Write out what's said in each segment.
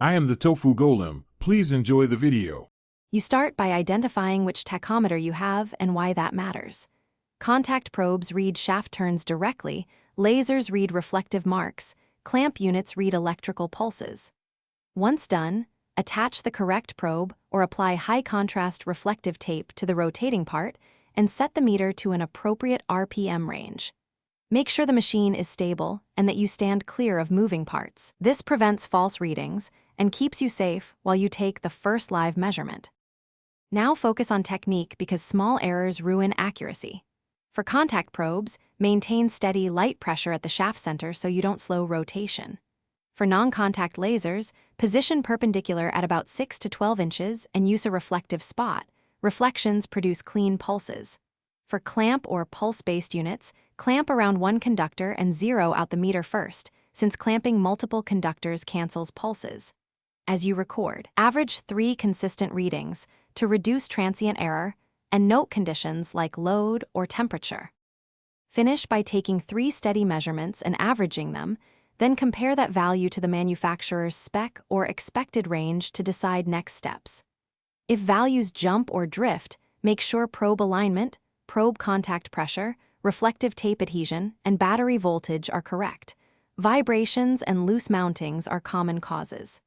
I am the tofu golem. Please enjoy the video. You start by identifying which tachometer you have and why that matters. Contact probes read shaft turns directly, lasers read reflective marks, clamp units read electrical pulses. Once done, attach the correct probe or apply high-contrast reflective tape to the rotating part and set the meter to an appropriate RPM range. Make sure the machine is stable and that you stand clear of moving parts. This prevents false readings and keeps you safe while you take the first live measurement. Now focus on technique because small errors ruin accuracy. For contact probes, maintain steady light pressure at the shaft center so you don't slow rotation. For non-contact lasers, position perpendicular at about 6 to 12 inches and use a reflective spot. Reflections produce clean pulses. For clamp or pulse-based units, clamp around one conductor and zero out the meter first, since clamping multiple conductors cancels pulses. As you record, average 3 consistent readings to reduce transient error and note conditions like load or temperature. Finish by taking 3 steady measurements and averaging them, then compare that value to the manufacturer's spec or expected range to decide next steps. If values jump or drift, make sure probe alignment, probe contact pressure, reflective tape adhesion, and battery voltage are correct. Vibrations and loose mountings are common causes.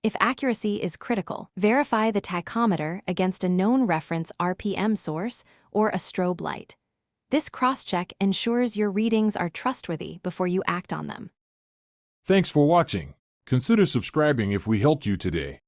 If accuracy is critical, verify the tachometer against a known reference RPM source or a strobe light. This cross-check ensures your readings are trustworthy before you act on them. Thanks for watching. Consider subscribing if we helped you today.